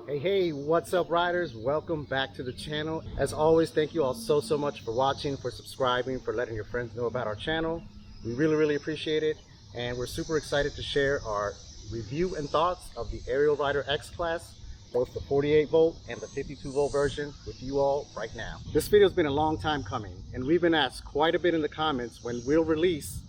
Hey, what's up, riders? Welcome back to the channel. As always, thank you all so much for watching, for subscribing, for letting your friends know about our channel. We really appreciate it, and we're super excited to share our review and thoughts of the Ariel Rider X Class, both the 48 volt and the 52 volt version, with you all right now. This video has been a long time coming, and we've been asked quite a bit in the comments when we'll release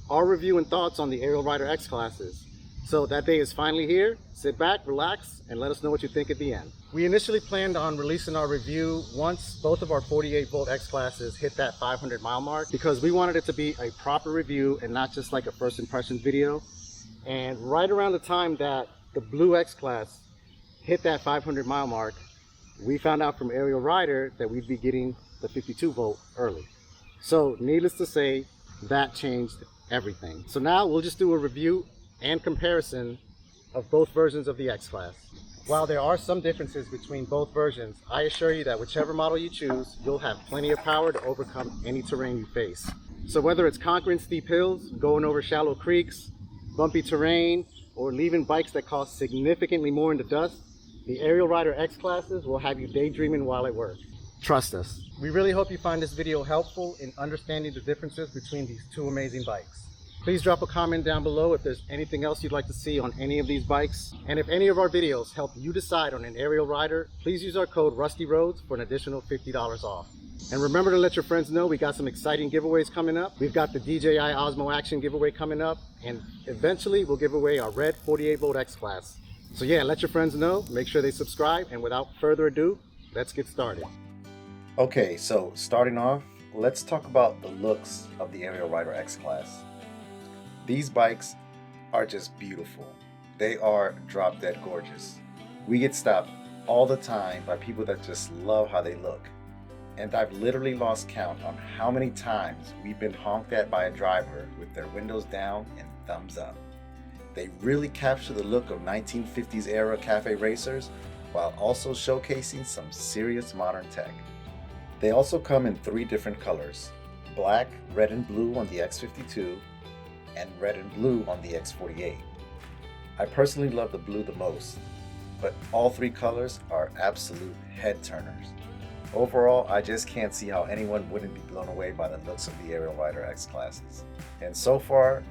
our review and thoughts on the Ariel Rider X Classes. So that day is finally here. Sit back, relax, and let us know what you think at the end. We initially planned on releasing our review once both of our 48 volt X Classes hit that 500 mile mark, because we wanted it to be a proper review and not just like a first impressions video. And right around the time that the blue X Class hit that 500 mile mark, we found out from Ariel Rider that we'd be getting the 52 volt early. So needless to say, that changed everything. So now we'll just do a review and comparison of both versions of the X Class. While there are some differences between both versions, I assure you that whichever model you choose, you'll have plenty of power to overcome any terrain you face. So whether it's conquering steep hills, going over shallow creeks, bumpy terrain, or leaving bikes that cost significantly more in the dust, the Ariel Rider X Classes will have you daydreaming while at work. Trust us. We really hope you find this video helpful in understanding the differences between these two amazing bikes. Please drop a comment down below if there's anything else you'd like to see on any of these bikes. And if any of our videos help you decide on an Ariel Rider, please use our code RUSTYROADS for an additional $50 off. And remember to let your friends know we got some exciting giveaways coming up. We've got the DJI Osmo Action giveaway coming up, and eventually we'll give away our red 48 volt X Class. So yeah, let your friends know, make sure they subscribe, and without further ado, let's get started. Okay, so starting off, let's talk about the looks of the Ariel Rider X Class. These bikes are just beautiful. They are drop dead gorgeous. We get stopped all the time by people that just love how they look. And I've literally lost count on how many times we've been honked at by a driver with their windows down and thumbs up. They really capture the look of 1950s era cafe racers while also showcasing some serious modern tech. They also come in 3 different colors: black, red and blue on the X52, and red and blue on the X48. I personally love the blue the most, but all 3 colors are absolute head turners. Overall, I just can't see how anyone wouldn't be blown away by the looks of the Ariel Rider X Classes. And so far,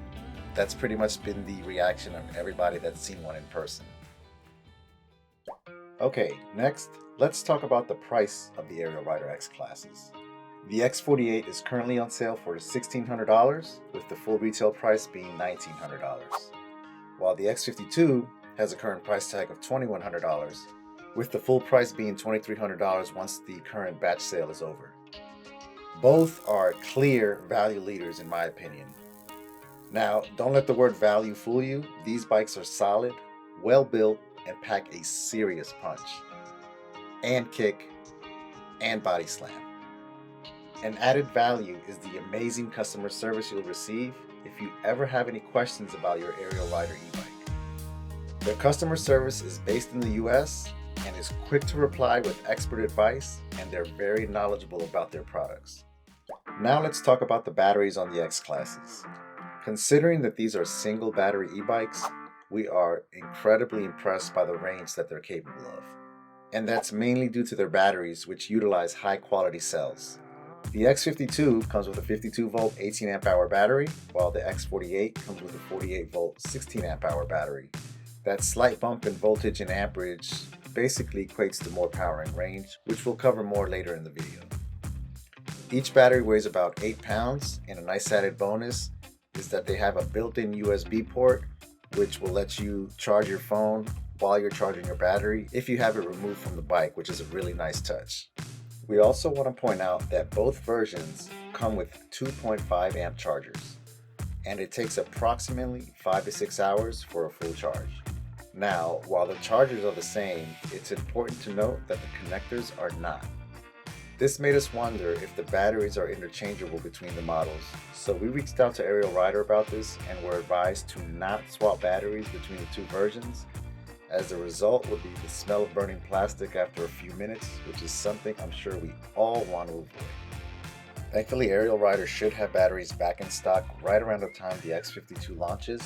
that's pretty much been the reaction of everybody that's seen one in person. Okay, next, let's talk about the price of the Ariel Rider X Classes. The X48 is currently on sale for $1,600, with the full retail price being $1,900, while the X52 has a current price tag of $2,100, with the full price being $2,300 once the current batch sale is over. Both are clear value leaders in my opinion. Now, don't let the word value fool you. These bikes are solid, well built, and pack a serious punch, and kick, and body slam. An added value is the amazing customer service you'll receive if you ever have any questions about your Ariel Rider e-bike. Their customer service is based in the US and is quick to reply with expert advice, and they're very knowledgeable about their products. Now let's talk about the batteries on the X Classes. Considering that these are single battery e-bikes, we are incredibly impressed by the range that they're capable of. And that's mainly due to their batteries, which utilize high quality cells. The X52 comes with a 52 volt 18 amp hour battery, while the X48 comes with a 48 volt 16 amp hour battery. That slight bump in voltage and amperage basically equates to more power and range, which we'll cover more later in the video. Each battery weighs about 8 pounds, and a nice added bonus is that they have a built-in USB port, which will let you charge your phone while you're charging your battery if you have it removed from the bike, which is a really nice touch. We also want to point out that both versions come with 2.5 amp chargers, and it takes approximately 5 to 6 hours for a full charge. Now, while the chargers are the same, it's important to note that the connectors are not. This made us wonder if the batteries are interchangeable between the models, so we reached out to Ariel Rider about this and were advised to not swap batteries between the 2 versions, as the result would be the smell of burning plastic after a few minutes, which is something I'm sure we all want to avoid. Thankfully, Ariel Rider should have batteries back in stock right around the time the X52 launches.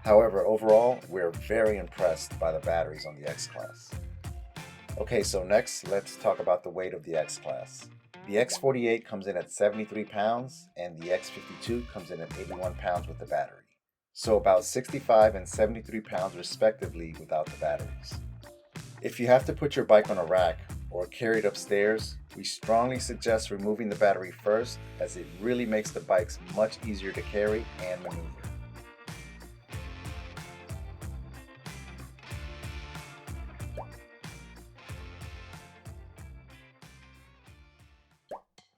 However, overall, we're very impressed by the batteries on the X Class. Okay, so next let's talk about the weight of the X-Class. The X48 comes in at 73 pounds and the X52 comes in at 81 pounds with the battery. So about 65 and 73 pounds respectively without the batteries. If you have to put your bike on a rack or carry it upstairs, we strongly suggest removing the battery first, as it really makes the bikes much easier to carry and maneuver.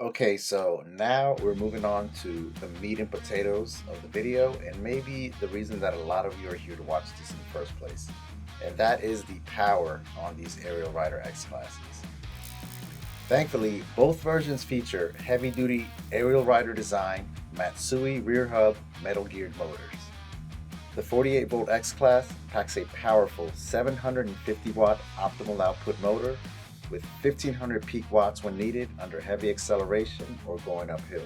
Okay, so now we're moving on to the meat and potatoes of the video, and maybe the reason that a lot of you are here to watch this in the first place. And that is the power on these Ariel Rider X classes. Thankfully, both versions feature heavy-duty Ariel Rider design, Matsui rear hub, metal geared motors. The 48-volt X class packs a powerful 750 watt optimal output motor with 1500 peak watts when needed under heavy acceleration or going up hills.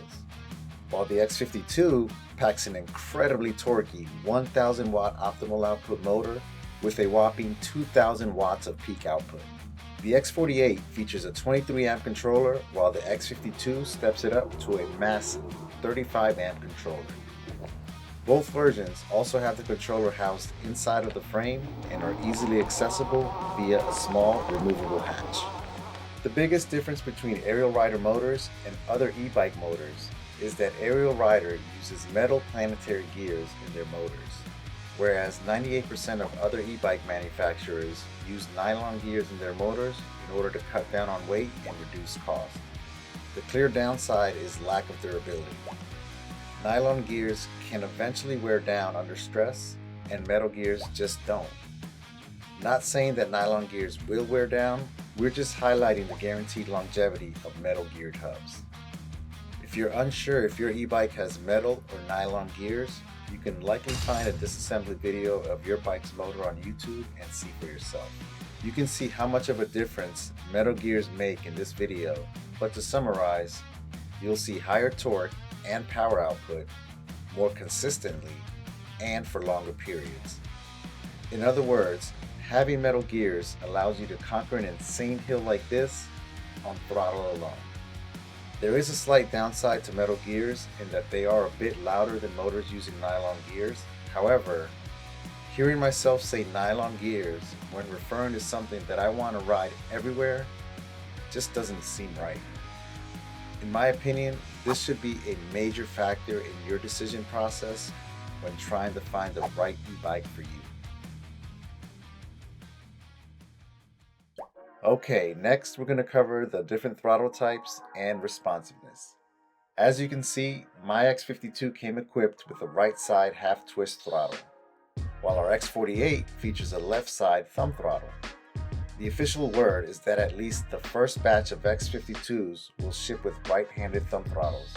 While the X52 packs an incredibly torquey 1000 watt optimal output motor with a whopping 2000 watts of peak output. The X48 features a 23 amp controller, while the X52 steps it up to a massive 35 amp controller. Both versions also have the controller housed inside of the frame and are easily accessible via a small removable hatch. The biggest difference between Ariel Rider motors and other e-bike motors is that Ariel Rider uses metal planetary gears in their motors, whereas 98% of other e-bike manufacturers use nylon gears in their motors in order to cut down on weight and reduce cost. The clear downside is lack of durability. Nylon gears can eventually wear down under stress, and metal gears just don't. Not saying that nylon gears will wear down, we're just highlighting the guaranteed longevity of metal geared hubs. If you're unsure if your e-bike has metal or nylon gears, you can likely find a disassembly video of your bike's motor on YouTube and see for yourself. You can see how much of a difference metal gears make in this video, but to summarize, you'll see higher torque and power output more consistently and for longer periods. In other words, having metal gears allows you to conquer an insane hill like this on throttle alone. There is a slight downside to metal gears in that they are a bit louder than motors using nylon gears. However, hearing myself say nylon gears when referring to something that I want to ride everywhere just doesn't seem right. In my opinion, this should be a major factor in your decision process when trying to find the right e-bike for you. Okay, next we're going to cover the different throttle types and responsiveness. As you can see, my X52 came equipped with a right side half twist throttle, while our X48 features a left side thumb throttle. The official word is that at least the first batch of X52s will ship with right-handed thumb throttles,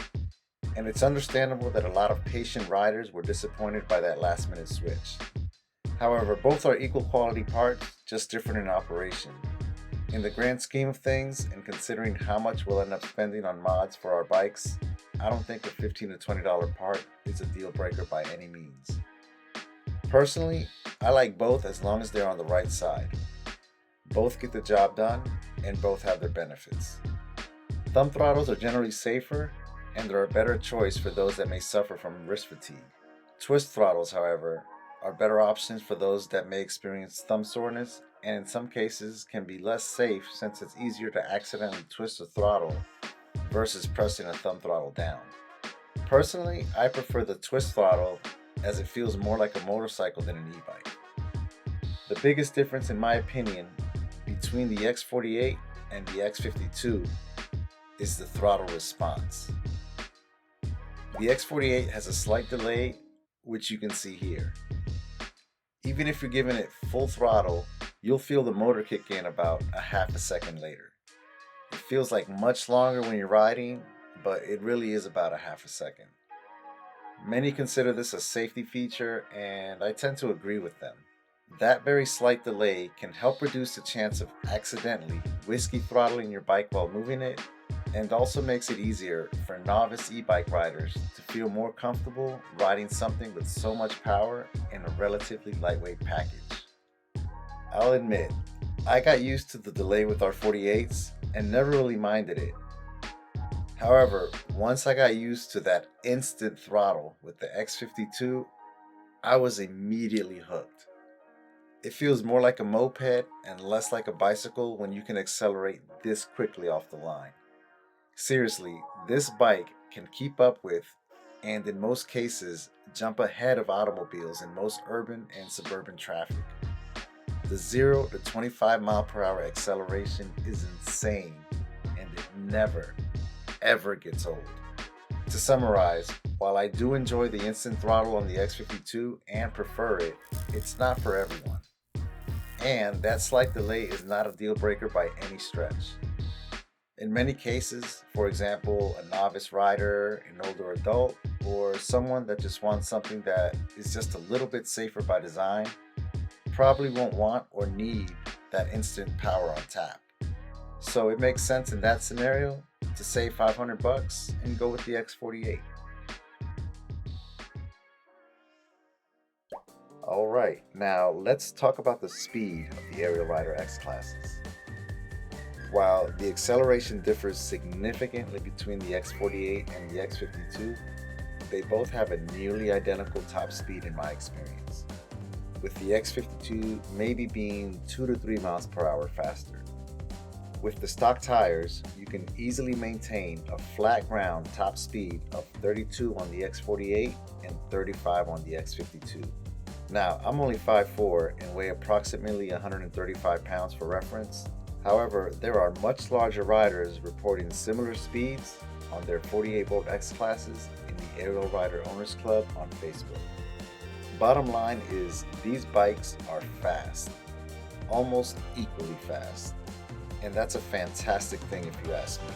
and it's understandable that a lot of patient riders were disappointed by that last-minute switch. However, both are equal quality parts, just different in operation. In the grand scheme of things, and considering how much we'll end up spending on mods for our bikes, I don't think a $15 to $20 part is a deal breaker by any means. Personally, I like both as long as they're on the right side. Both get the job done, and both have their benefits. Thumb throttles are generally safer, and they're a better choice for those that may suffer from wrist fatigue. Twist throttles, however, are better options for those that may experience thumb soreness, and in some cases can be less safe since it's easier to accidentally twist the throttle versus pressing a thumb throttle down. Personally, I prefer the twist throttle as it feels more like a motorcycle than an e-bike. The biggest difference, in my opinion, between the X48 and the X52 is the throttle response. The X48 has a slight delay, which you can see here. Even if you're giving it full throttle, you'll feel the motor kick in about a half a second later. It feels like much longer when you're riding, but it really is about a half a second. Many consider this a safety feature, and I tend to agree with them. That very slight delay can help reduce the chance of accidentally whiskey throttling your bike while moving it, and also makes it easier for novice e-bike riders to feel more comfortable riding something with so much power in a relatively lightweight package. I'll admit, I got used to the delay with our 48s and never really minded it. However, once I got used to that instant throttle with the X52, I was immediately hooked. It feels more like a moped and less like a bicycle when you can accelerate this quickly off the line. Seriously, this bike can keep up with, and in most cases, jump ahead of automobiles in most urban and suburban traffic. The 0 to 25 mile per hour acceleration is insane, and it never, ever gets old. To summarize, while I do enjoy the instant throttle on the X52 and prefer it, it's not for everyone. And that slight delay is not a deal breaker by any stretch. In many cases, for example, a novice rider, an older adult, or someone that just wants something that is just a little bit safer by design, probably won't want or need that instant power on tap. So it makes sense in that scenario to save $500 and go with the X48. Alright, now let's talk about the speed of the Ariel Rider X classes. While the acceleration differs significantly between the X48 and the X52, they both have a nearly identical top speed in my experience, with the X52 maybe being 2 to 3 miles per hour faster. With the stock tires, you can easily maintain a flat ground top speed of 32 on the X48 and 35 on the X52. Now, I'm only 5'4" and weigh approximately 135 pounds for reference. However, there are much larger riders reporting similar speeds on their 48-volt X classes in the Ariel Rider Owners Club on Facebook. Bottom line is, these bikes are fast, almost equally fast, and that's a fantastic thing if you ask me.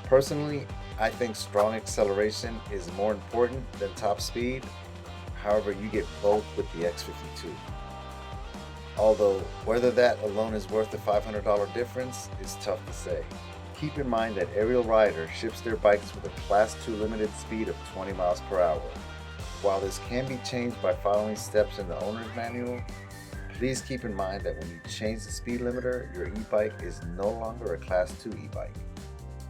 Personally, I think strong acceleration is more important than top speed. However, you get both with the X52. Although, whether that alone is worth the $500 difference is tough to say. Keep in mind that Ariel Rider ships their bikes with a Class 2 limited speed of 20 miles per hour. While this can be changed by following steps in the owner's manual, please keep in mind that when you change the speed limiter, your e-bike is no longer a Class 2 e-bike.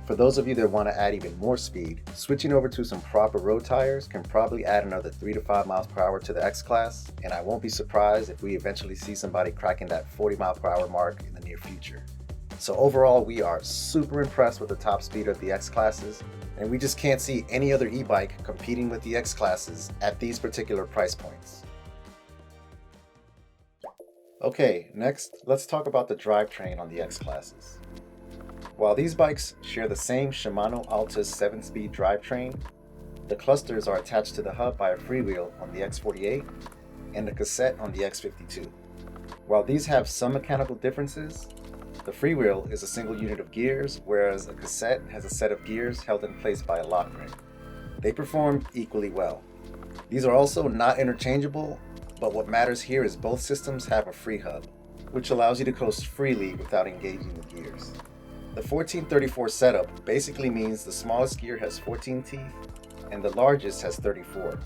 For those of you that want to add even more speed, switching over to some proper road tires can probably add another 3 to 5 miles per hour to the X class, and I won't be surprised if we eventually see somebody cracking that 40 mile per hour mark in the near future. So overall, we are super impressed with the top speed of the X classes, and we just can't see any other e-bike competing with the X classes at these particular price points. Okay, next, let's talk about the drivetrain on the X classes. While these bikes share the same Shimano Altus 7-speed drivetrain, the clusters are attached to the hub by a freewheel on the X48 and a cassette on the X52. While these have some mechanical differences, the freewheel is a single unit of gears, whereas a cassette has a set of gears held in place by a lock ring. They perform equally well. These are also not interchangeable, but what matters here is both systems have a free hub, which allows you to coast freely without engaging the gears. The 1434 setup basically means the smallest gear has 14 teeth and the largest has 34.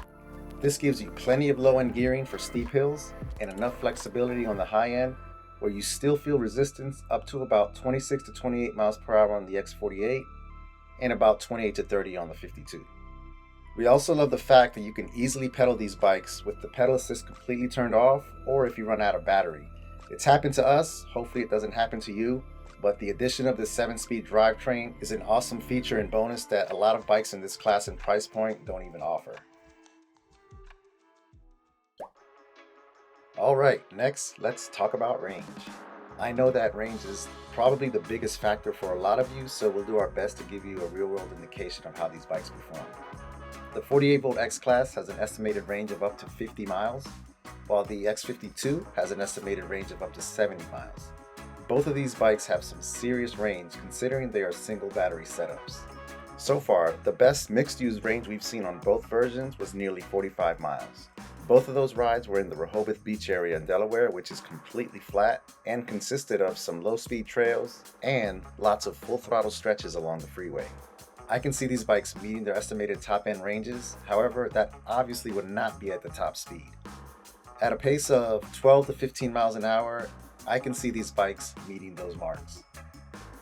This gives you plenty of low-end gearing for steep hills and enough flexibility on the high end where you still feel resistance up to about 26 to 28 miles per hour on the X48 and about 28 to 30 on the 52. We also love the fact that you can easily pedal these bikes with the pedal assist completely turned off or if you run out of battery. It's happened to us, hopefully it doesn't happen to you, but the addition of this 7-speed drivetrain is an awesome feature and bonus that a lot of bikes in this class and price point don't even offer. Alright, next let's talk about range. I know that range is probably the biggest factor for a lot of you, so we'll do our best to give you a real-world indication of how these bikes perform. The 48-volt X class has an estimated range of up to 50 miles, while the X52 has an estimated range of up to 70 miles. Both of these bikes have some serious range considering they are single battery setups. So far, the best mixed use range we've seen on both versions was nearly 45 miles. Both of those rides were in the Rehoboth Beach area in Delaware, which is completely flat and consisted of some low speed trails and lots of full throttle stretches along the freeway. I can see these bikes meeting their estimated top end ranges, however, that obviously would not be at the top speed. At a pace of 12 to 15 miles an hour, I can see these bikes meeting those marks.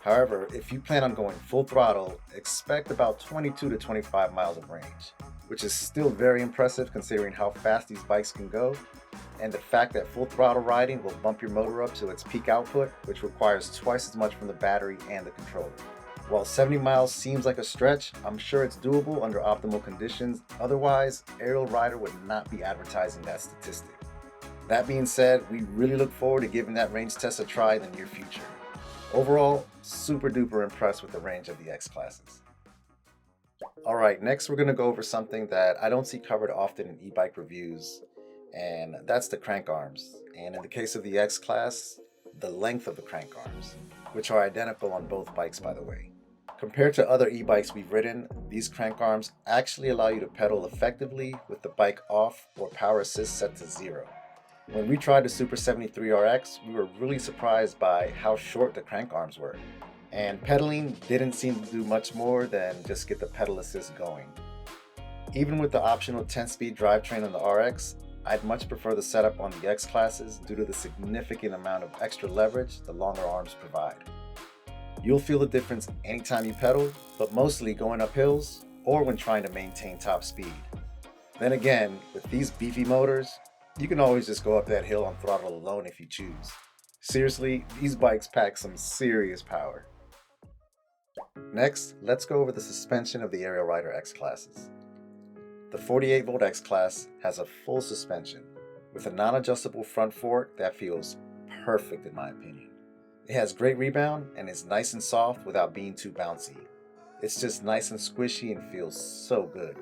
However, if you plan on going full throttle, expect about 22 to 25 miles of range, which is still very impressive considering how fast these bikes can go, and the fact that full throttle riding will bump your motor up to its peak output, which requires twice as much from the battery and the controller. While 70 miles seems like a stretch, I'm sure it's doable under optimal conditions. Otherwise, Ariel Rider would not be advertising that statistic. That being said, we really look forward to giving that range test a try in the near future. Overall, super duper impressed with the range of the X classes. Alright, next we're going to go over something that I don't see covered often in e-bike reviews, and that's the crank arms. And in the case of the X class, the length of the crank arms, which are identical on both bikes, by the way. Compared to other e-bikes we've ridden, these crank arms actually allow you to pedal effectively with the bike off or power assist set to 0. When we tried the Super 73 RX, we were really surprised by how short the crank arms were. And pedaling didn't seem to do much more than just get the pedal assist going. Even with the optional 10-speed drivetrain on the RX, I'd much prefer the setup on the X classes due to the significant amount of extra leverage the longer arms provide. You'll feel the difference anytime you pedal, but mostly going up hills or when trying to maintain top speed. Then again, with these beefy motors, you can always just go up that hill on throttle alone if you choose. Seriously, these bikes pack some serious power. Next, let's go over the suspension of the Ariel Rider X classes. The 48-volt X class has a full suspension with a non-adjustable front fork that feels perfect in my opinion. It has great rebound and is nice and soft without being too bouncy. It's just nice and squishy and feels so good.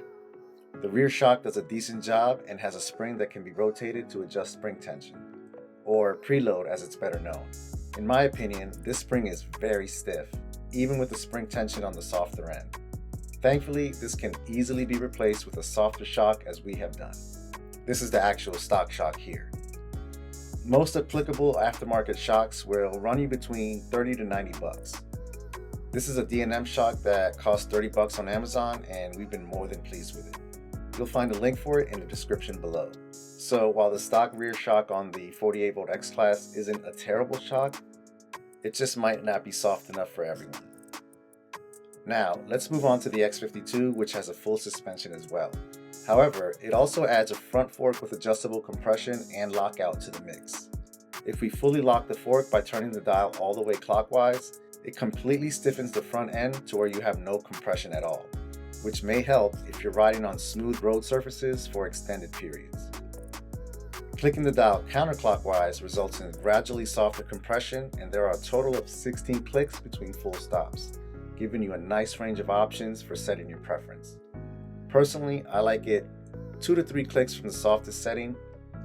The rear shock does a decent job and has a spring that can be rotated to adjust spring tension, or preload as it's better known. In my opinion, this spring is very stiff, even with the spring tension on the softer end. Thankfully, this can easily be replaced with a softer shock as we have done. This is the actual stock shock here. Most applicable aftermarket shocks will run you between 30 to 90 bucks. This is a D&M shock that costs 30 bucks on Amazon and we've been more than pleased with it. You'll find a link for it in the description below. So while the stock rear shock on the 48-volt X class isn't a terrible shock, it just might not be soft enough for everyone. Now, let's move on to the X52, which has a full suspension as well. However, it also adds a front fork with adjustable compression and lockout to the mix. If we fully lock the fork by turning the dial all the way clockwise, it completely stiffens the front end to where you have no compression at all, which may help if you're riding on smooth road surfaces for extended periods. Clicking the dial counterclockwise results in gradually softer compression, and there are a total of 16 clicks between full stops, giving you a nice range of options for setting your preference. Personally, I like it 2 to 3 clicks from the softest setting,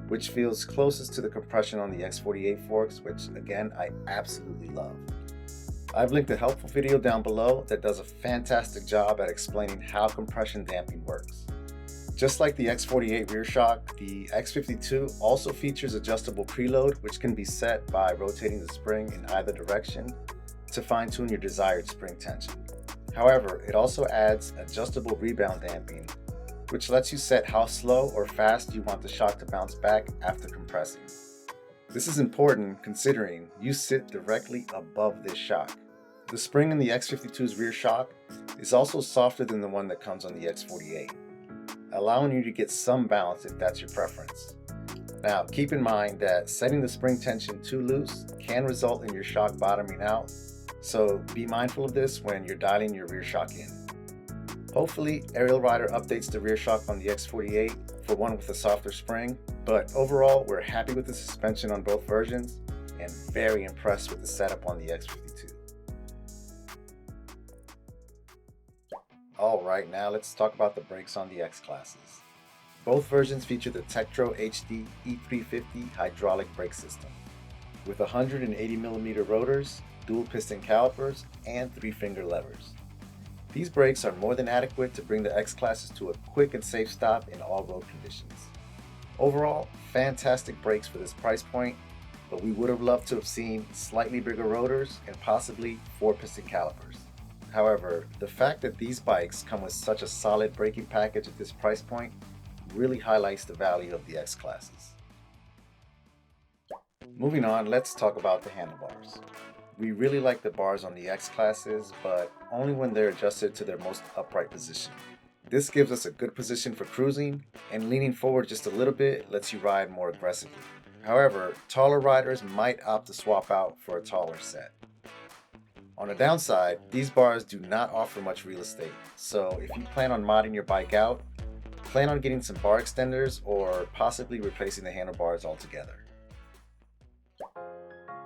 which feels closest to the compression on the X48 forks, which again, I absolutely love. I've linked a helpful video down below that does a fantastic job at explaining how compression damping works. Just like the X48 rear shock, the X52 also features adjustable preload, which can be set by rotating the spring in either direction to fine-tune your desired spring tension. However, it also adds adjustable rebound damping, which lets you set how slow or fast you want the shock to bounce back after compressing. This is important considering you sit directly above this shock. The spring in the X52's rear shock is also softer than the one that comes on the X48, allowing you to get some bounce if that's your preference. Now, keep in mind that setting the spring tension too loose can result in your shock bottoming out, so be mindful of this when you're dialing your rear shock in. Hopefully, Ariel Rider updates the rear shock on the X48 for one with a softer spring, but overall, we're happy with the suspension on both versions and very impressed with the setup on the X52. Alright, now let's talk about the brakes on the X classes. Both versions feature the Tektro HD E350 hydraulic brake system with 180mm rotors, dual piston calipers, and 3-finger levers. These brakes are more than adequate to bring the X classes to a quick and safe stop in all road conditions. Overall, fantastic brakes for this price point, but we would have loved to have seen slightly bigger rotors and possibly 4-piston calipers. However, the fact that these bikes come with such a solid braking package at this price point really highlights the value of the X classes. Moving on, let's talk about the handlebars. We really like the bars on the X classes, but only when they're adjusted to their most upright position. This gives us a good position for cruising, and leaning forward just a little bit lets you ride more aggressively. However, taller riders might opt to swap out for a taller set. On the downside, these bars do not offer much real estate, so if you plan on modding your bike out, plan on getting some bar extenders or possibly replacing the handlebars altogether.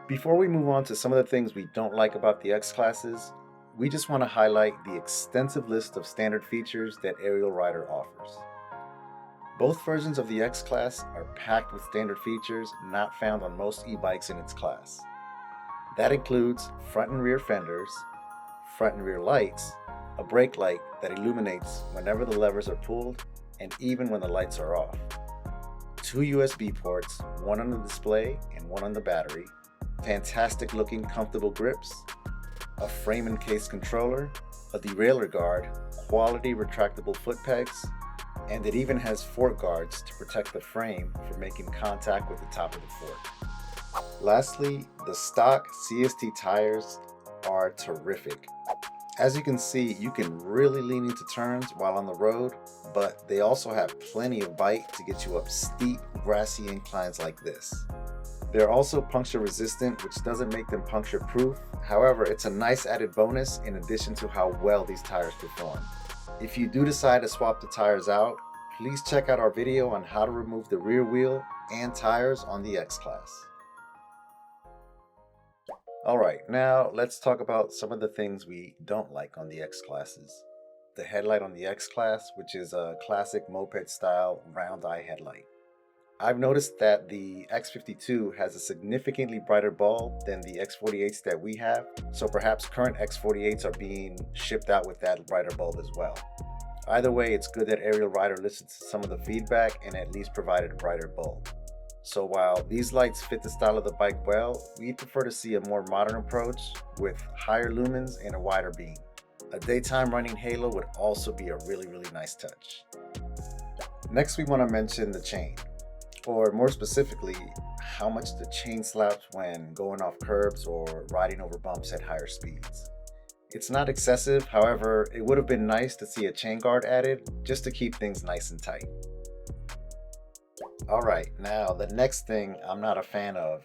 Before we move on to some of the things we don't like about the X classes, we just want to highlight the extensive list of standard features that Ariel Rider offers. Both versions of the X class are packed with standard features not found on most e-bikes in its class. That includes front and rear fenders, front and rear lights, a brake light that illuminates whenever the levers are pulled and even when the lights are off, 2 USB ports, one on the display and one on the battery, fantastic looking comfortable grips, a frame and case controller, a derailleur guard, quality retractable foot pegs, and it even has fork guards to protect the frame from making contact with the top of the fork. Lastly, the stock CST tires are terrific. As you can see, you can really lean into turns while on the road, but they also have plenty of bite to get you up steep, grassy inclines like this. They're also puncture resistant, which doesn't make them puncture proof. However, it's a nice added bonus in addition to how well these tires perform. If you do decide to swap the tires out, please check out our video on how to remove the rear wheel and tires on the X class. Alright, now let's talk about some of the things we don't like on the X classes. The headlight on the X class, which is a classic moped style round eye headlight. I've noticed that the X52 has a significantly brighter bulb than the X48s that we have, so perhaps current X48s are being shipped out with that brighter bulb as well. Either way, it's good that Ariel Rider listened to some of the feedback and at least provided a brighter bulb. So while these lights fit the style of the bike well, we prefer to see a more modern approach with higher lumens and a wider beam. A daytime running halo would also be a really nice touch. Next, we want to mention the chain, or more specifically, how much the chain slaps when going off curbs or riding over bumps at higher speeds. It's not excessive, however, it would have been nice to see a chain guard added just to keep things nice and tight. Alright, now the next thing I'm not a fan of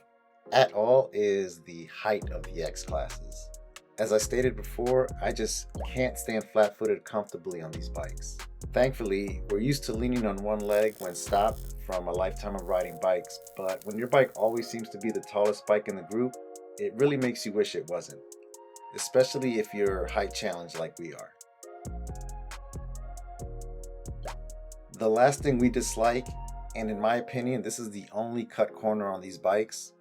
at all is the height of the X classes. As I stated before, I just can't stand flat-footed comfortably on these bikes. Thankfully, we're used to leaning on one leg when stopped from a lifetime of riding bikes, but when your bike always seems to be the tallest bike in the group, it really makes you wish it wasn't, especially if you're height challenged like we are. The last thing we dislike, and in my opinion this is the only cut corner on these bikes,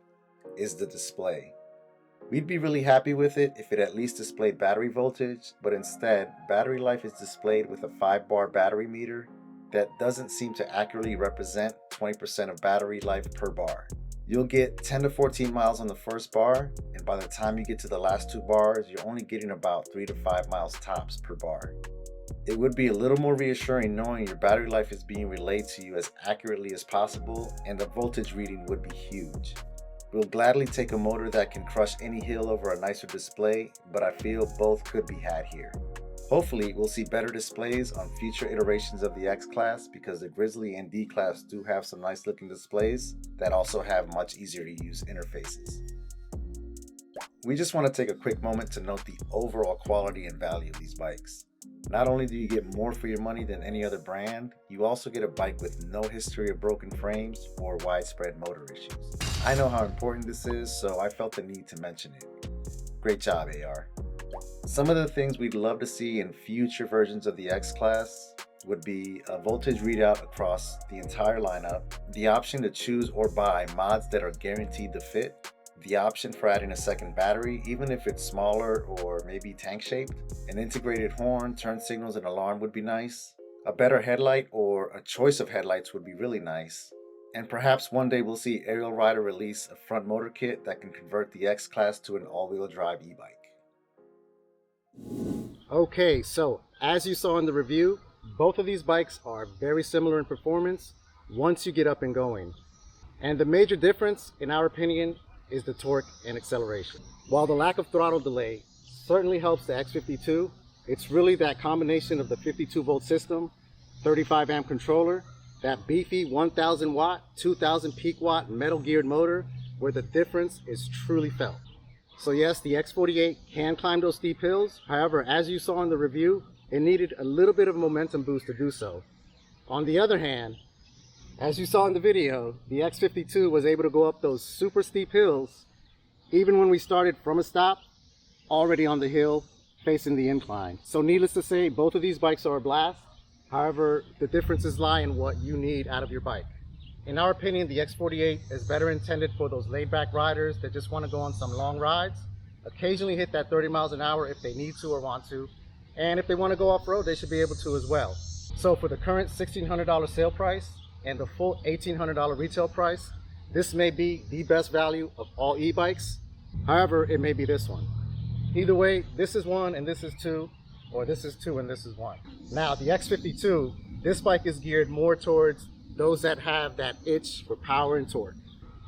is the display. We'd be really happy with it if it at least displayed battery voltage, but instead battery life is displayed with a 5-bar battery meter that doesn't seem to accurately represent 20% of battery life per bar. You'll get 10 to 14 miles on the first bar, and by the time you get to the last 2 bars, you're only getting about 3 to 5 miles tops per bar. It would be a little more reassuring knowing your battery life is being relayed to you as accurately as possible, and the voltage reading would be huge. We'll gladly take a motor that can crush any hill over a nicer display, but I feel both could be had here. Hopefully, we'll see better displays on future iterations of the X class because the Grizzly and D class do have some nice looking displays that also have much easier to use interfaces. We just want to take a quick moment to note the overall quality and value of these bikes. Not only do you get more for your money than any other brand, you also get a bike with no history of broken frames or widespread motor issues. I know how important this is, so I felt the need to mention it. Great job, AR. Some of the things we'd love to see in future versions of the X class would be a voltage readout across the entire lineup, the option to choose or buy mods that are guaranteed to fit, the option for adding a second battery, even if it's smaller or maybe tank shaped, an integrated horn, turn signals, and alarm would be nice, a better headlight or a choice of headlights would be really nice, and perhaps one day we'll see Ariel Rider release a front motor kit that can convert the X class to an all-wheel drive e-bike. Okay, so as you saw in the review, both of these bikes are very similar in performance once you get up and going. And the major difference, in our opinion, is the torque and acceleration. While the lack of throttle delay certainly helps the X52, it's really that combination of the 52 volt system, 35 amp controller, that beefy 1000 watt, 2000 peak watt metal geared motor where the difference is truly felt. So yes, the X48 can climb those steep hills. However, as you saw in the review, it needed a little bit of a momentum boost to do so. On the other hand, as you saw in the video, the X52 was able to go up those super steep hills even when we started from a stop, already on the hill, facing the incline. So needless to say, both of these bikes are a blast. However, the differences lie in what you need out of your bike. In our opinion, the X48 is better intended for those laid-back riders that just want to go on some long rides, occasionally hit that 30 miles an hour if they need to or want to, and if they want to go off-road, they should be able to as well. So for the current $1,600 sale price and the full $1,800 retail price, this may be the best value of all e-bikes. However, it may be this one. Either way, this is one and this is two, or this is two and this is one. Now, the X52, this bike is geared more towards those that have that itch for power and torque.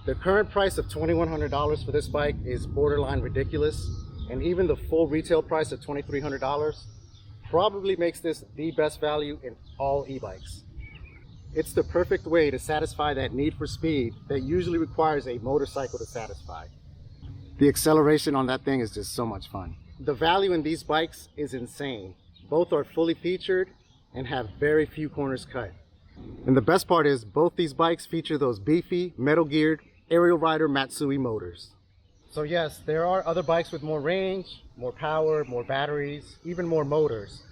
The current price of $2,100 for this bike is borderline ridiculous, and even the full retail price of $2,300 probably makes this the best value in all e-bikes. It's the perfect way to satisfy that need for speed that usually requires a motorcycle to satisfy. The acceleration on that thing is just so much fun. The value in these bikes is insane. Both are fully featured and have very few corners cut. And the best part is both these bikes feature those beefy, metal geared Ariel Rider Matsui motors. So yes, there are other bikes with more range, more power, more batteries, even more motors.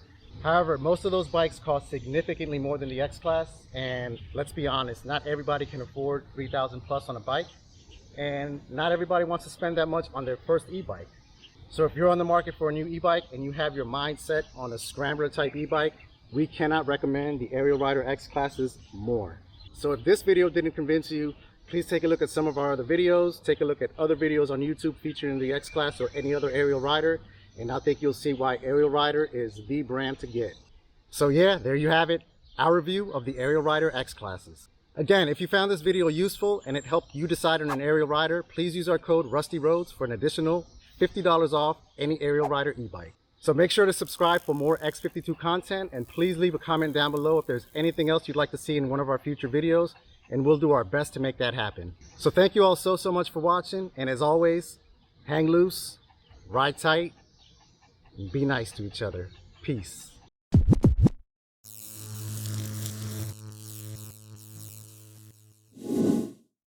However, most of those bikes cost significantly more than the X-Class, and let's be honest, not everybody can afford $3,000 plus on a bike, and not everybody wants to spend that much on their first e-bike. So if you're on the market for a new e-bike and you have your mind set on a scrambler type e-bike, we cannot recommend the Ariel Rider X-Classes more. So if this video didn't convince you, please take a look at some of our other videos, take a look at other videos on YouTube featuring the X-Class or any other Ariel Rider, and I think you'll see why Ariel Rider is the brand to get. So yeah, there you have it, our review of the Ariel Rider X-Classes. Again, if you found this video useful and it helped you decide on an Ariel Rider, please use our code RUSTYROADS for an additional $50 off any Ariel Rider e-bike. So make sure to subscribe for more X52 content, and please leave a comment down below if there's anything else you'd like to see in one of our future videos, and we'll do our best to make that happen. So thank you all so much for watching, and as always, hang loose, ride tight, and be nice to each other. Peace.